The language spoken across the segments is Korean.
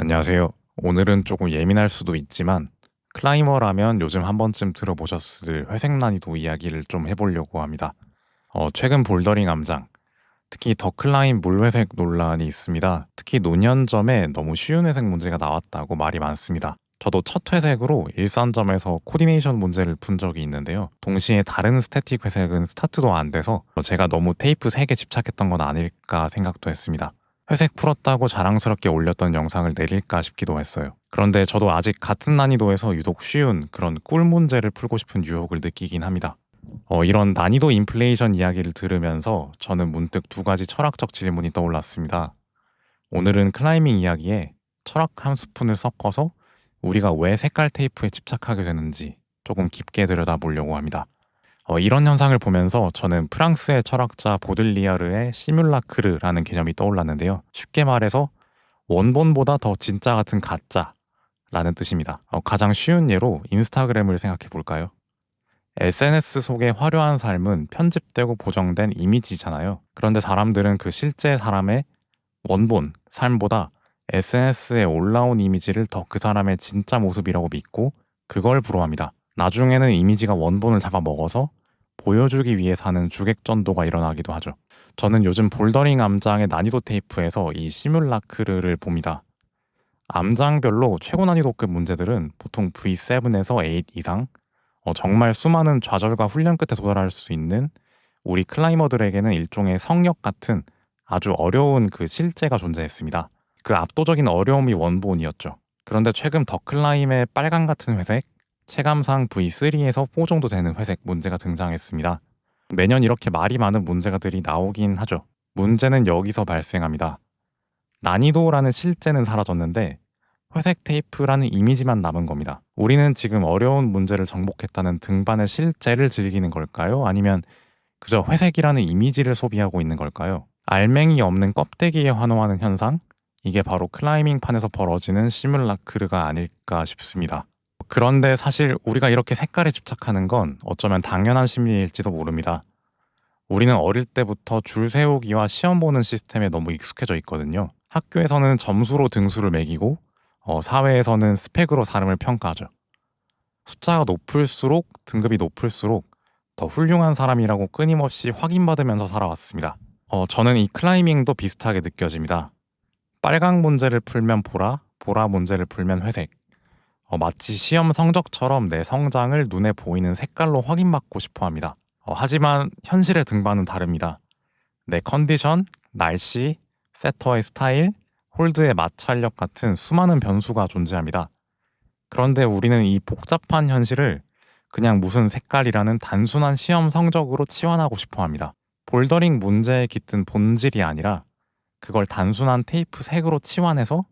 안녕하세요. 오늘은 조금 예민할 수도 있지만 클라이머라면 요즘 한 번쯤 들어보셨을 회색 난이도 이야기를 좀 해보려고 합니다. 최근 볼더링 암장, 특히 더 클라임 물회색 논란이 있습니다. 특히 노년점에 너무 쉬운 회색 문제가 나왔다고 말이 많습니다. 저도 첫 회색으로 일산점에서 코디네이션 문제를 푼 적이 있는데요. 동시에 다른 스태틱 회색은 스타트도 안 돼서 제가 너무 테이프 색에 집착했던 건 아닐까 생각도 했습니다. 회색 풀었다고 자랑스럽게 올렸던 영상을 내릴까 싶기도 했어요. 그런데 저도 아직 같은 난이도에서 유독 쉬운 그런 꿀 문제를 풀고 싶은 유혹을 느끼긴 합니다. 이런 난이도 인플레이션 이야기를 들으면서 저는 문득 두 가지 철학적 질문이 떠올랐습니다. 오늘은 클라이밍 이야기에 철학 한 스푼을 섞어서 우리가 왜 색깔 테이프에 집착하게 되는지 조금 깊게 들여다보려고 합니다. 이런 현상을 보면서 저는 프랑스의 철학자 보들리아르의 시뮬라크르라는 개념이 떠올랐는데요. 쉽게 말해서 원본보다 더 진짜 같은 가짜라는 뜻입니다. 가장 쉬운 예로 인스타그램을 생각해 볼까요? SNS 속의 화려한 삶은 편집되고 보정된 이미지잖아요. 그런데 사람들은 그 실제 사람의 원본, 삶보다 SNS에 올라온 이미지를 더 그 사람의 진짜 모습이라고 믿고 그걸 부러워합니다. 나중에는 이미지가 원본을 잡아먹어서 보여주기 위해 사는 주객전도가 일어나기도 하죠. 저는 요즘 볼더링 암장의 난이도 테이프에서 이 시뮬라크르를 봅니다. 암장별로 최고 난이도급 문제들은 보통 V7에서 8 이상, 정말 수많은 좌절과 훈련 끝에 도달할 수 있는 우리 클라이머들에게는 일종의 성역 같은 아주 어려운 그 실제가 존재했습니다. 그 압도적인 어려움이 원본이었죠. 그런데 최근 더 클라임의 빨강 같은 회색, 체감상 V3에서 4 정도 되는 회색 문제가 등장했습니다. 매년 이렇게 말이 많은 문제가들이 나오긴 하죠. 문제는 여기서 발생합니다. 난이도라는 실제는 사라졌는데 회색 테이프라는 이미지만 남은 겁니다. 우리는 지금 어려운 문제를 정복했다는 등반의 실제를 즐기는 걸까요? 아니면 그저 회색이라는 이미지를 소비하고 있는 걸까요? 알맹이 없는 껍데기에 환호하는 현상? 이게 바로 클라이밍판에서 벌어지는 시뮬라크르가 아닐까 싶습니다. 그런데 사실 우리가 이렇게 색깔에 집착하는 건 어쩌면 당연한 심리일지도 모릅니다. 우리는 어릴 때부터 줄 세우기와 시험 보는 시스템에 너무 익숙해져 있거든요. 학교에서는 점수로 등수를 매기고 사회에서는 스펙으로 사람을 평가하죠. 숫자가 높을수록 등급이 높을수록 더 훌륭한 사람이라고 끊임없이 확인받으면서 살아왔습니다. 저는 이 클라이밍도 비슷하게 느껴집니다. 빨강 문제를 풀면 보라, 보라 문제를 풀면 회색. 마치 시험 성적처럼 내 성장을 눈에 보이는 색깔로 확인받고 싶어 합니다. 하지만 현실의 등반은 다릅니다. 내 컨디션, 날씨, 세터의 스타일, 홀드의 마찰력 같은 수많은 변수가 존재합니다. 그런데 우리는 이 복잡한 현실을 그냥 무슨 색깔이라는 단순한 시험 성적으로 치환하고 싶어 합니다. 볼더링 문제에 깃든 본질이 아니라 그걸 단순한 테이프 색으로 치환해서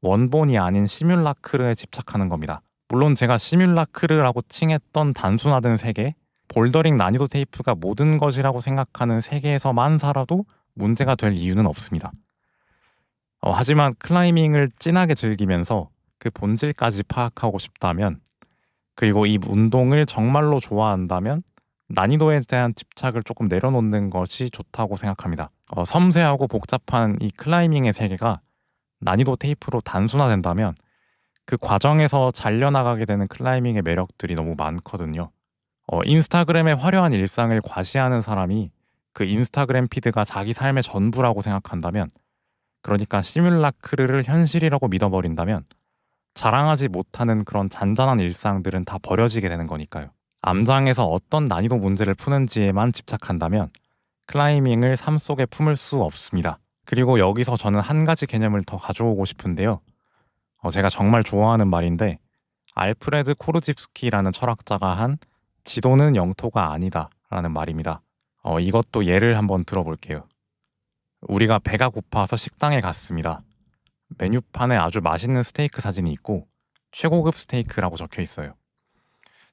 원본이 아닌 시뮬라크르에 집착하는 겁니다. 물론 제가 시뮬라크르라고 칭했던 단순화된 세계, 볼더링 난이도 테이프가 모든 것이라고 생각하는 세계에서만 살아도 문제가 될 이유는 없습니다. 하지만 클라이밍을 진하게 즐기면서 그 본질까지 파악하고 싶다면, 그리고 이 운동을 정말로 좋아한다면 난이도에 대한 집착을 조금 내려놓는 것이 좋다고 생각합니다. 섬세하고 복잡한 이 클라이밍의 세계가 난이도 테이프로 단순화된다면 그 과정에서 잘려나가게 되는 클라이밍의 매력들이 너무 많거든요. 인스타그램의 화려한 일상을 과시하는 사람이 그 인스타그램 피드가 자기 삶의 전부라고 생각한다면, 그러니까 시뮬라크르를 현실이라고 믿어버린다면 자랑하지 못하는 그런 잔잔한 일상들은 다 버려지게 되는 거니까요. 암장에서 어떤 난이도 문제를 푸는지에만 집착한다면 클라이밍을 삶 속에 품을 수 없습니다. 그리고 여기서 저는 한 가지 개념을 더 가져오고 싶은데요. 제가 정말 좋아하는 말인데 알프레드 코르집스키라는 철학자가 한 지도는 영토가 아니다 라는 말입니다. 이것도 예를 한번 들어볼게요. 우리가 배가 고파서 식당에 갔습니다. 메뉴판에 아주 맛있는 스테이크 사진이 있고 최고급 스테이크라고 적혀 있어요.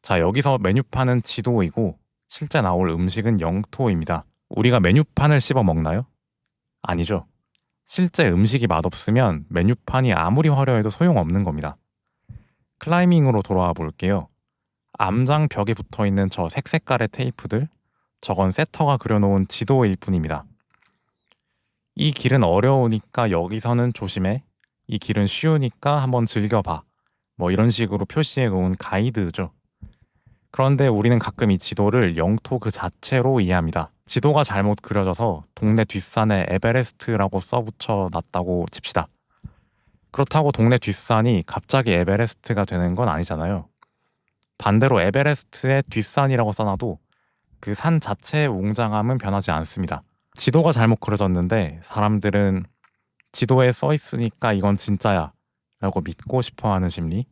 자, 여기서 메뉴판은 지도이고 실제 나올 음식은 영토입니다. 우리가 메뉴판을 씹어 먹나요? 아니죠. 실제 음식이 맛없으면 메뉴판이 아무리 화려해도 소용없는 겁니다. 클라이밍으로 돌아와 볼게요. 암장 벽에 붙어 있는 저 색색깔의 테이프들, 저건 세터가 그려놓은 지도일 뿐입니다. 이 길은 어려우니까 여기서는 조심해. 이 길은 쉬우니까 한번 즐겨봐. 뭐 이런 식으로 표시해 놓은 가이드죠. 그런데 우리는 가끔 이 지도를 영토 그 자체로 이해합니다. 지도가 잘못 그려져서 동네 뒷산에 에베레스트라고 써붙여 놨다고 칩시다. 그렇다고 동네 뒷산이 갑자기 에베레스트가 되는 건 아니잖아요. 반대로 에베레스트에 뒷산이라고 써놔도 그 산 자체의 웅장함은 변하지 않습니다. 지도가 잘못 그려졌는데 사람들은 지도에 써 있으니까 이건 진짜야 라고 믿고 싶어 하는 심리.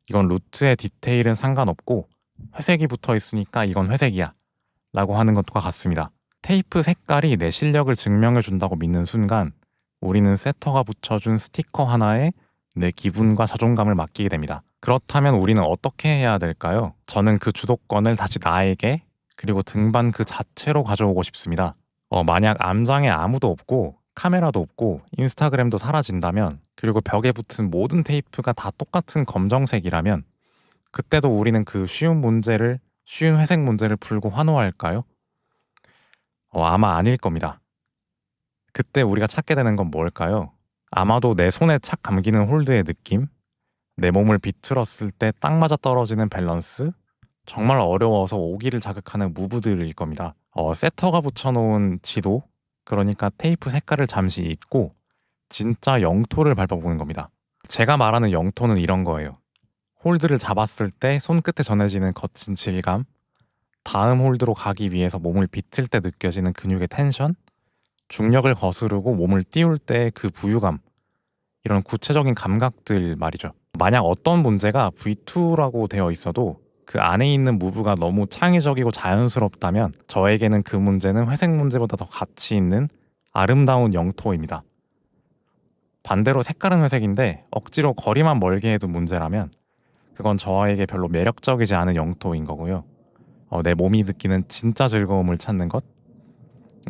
이건 루트의 디테일은 상관없고 회색이 붙어 있으니까 이건 회색이야 라고 하는 것과 같습니다. 테이프 색깔이 내 실력을 증명해 준다고 믿는 순간 우리는 세터가 붙여준 스티커 하나에 내 기분과 자존감을 맡기게 됩니다. 그렇다면 우리는 어떻게 해야 될까요? 저는 그 주도권을 다시 나에게 그리고 등반 그 자체로 가져오고 싶습니다. 만약 암장에 아무도 없고 카메라도 없고 인스타그램도 사라진다면 그리고 벽에 붙은 모든 테이프가 다 똑같은 검정색이라면 그때도 우리는 그 쉬운 회색 문제를 풀고 환호할까요? 아마 아닐 겁니다. 그때 우리가 찾게 되는 건 뭘까요? 아마도 내 손에 착 감기는 홀드의 느낌, 내 몸을 비틀었을 때 딱 맞아 떨어지는 밸런스, 정말 어려워서 오기를 자극하는 무브들일 겁니다. 세터가 붙여놓은 지도, 그러니까 테이프 색깔을 잠시 잊고 진짜 영토를 밟아보는 겁니다. 제가 말하는 영토는 이런 거예요. 홀드를 잡았을 때 손끝에 전해지는 거친 질감, 다음 홀드로 가기 위해서 몸을 비틀 때 느껴지는 근육의 텐션, 중력을 거스르고 몸을 띄울 때 그 부유감, 이런 구체적인 감각들 말이죠. 만약 어떤 문제가 V2라고 되어 있어도 그 안에 있는 무브가 너무 창의적이고 자연스럽다면 저에게는 그 문제는 회색 문제보다 더 가치 있는 아름다운 영토입니다. 반대로 색깔은 회색인데 억지로 거리만 멀게 해도 문제라면 그건 저에게 별로 매력적이지 않은 영토인 거고요. 내 몸이 느끼는 진짜 즐거움을 찾는 것,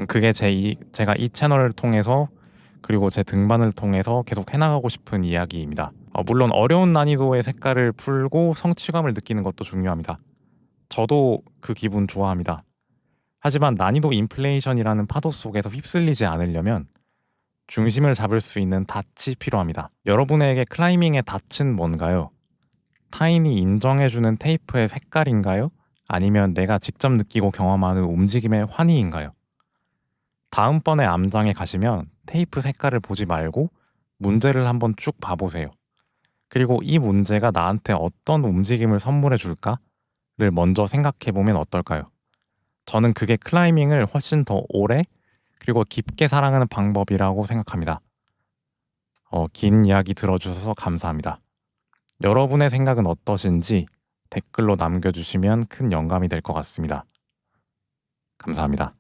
그게 제가 이 채널을 통해서 그리고 제 등반을 통해서 계속 해나가고 싶은 이야기입니다. 물론 어려운 난이도의 색깔을 풀고 성취감을 느끼는 것도 중요합니다. 저도 그 기분 좋아합니다. 하지만 난이도 인플레이션이라는 파도 속에서 휩쓸리지 않으려면 중심을 잡을 수 있는 닻이 필요합니다. 여러분에게 클라이밍의 닻은 뭔가요? 타인이 인정해주는 테이프의 색깔인가요? 아니면 내가 직접 느끼고 경험하는 움직임의 환희인가요? 다음번에 암장에 가시면 테이프 색깔을 보지 말고 문제를 한번 쭉 봐보세요. 그리고 이 문제가 나한테 어떤 움직임을 선물해 줄까를 먼저 생각해 보면 어떨까요? 저는 그게 클라이밍을 훨씬 더 오래 그리고 깊게 사랑하는 방법이라고 생각합니다. 긴 이야기 들어주셔서 감사합니다. 여러분의 생각은 어떠신지 댓글로 남겨주시면 큰 영감이 될 것 같습니다. 감사합니다.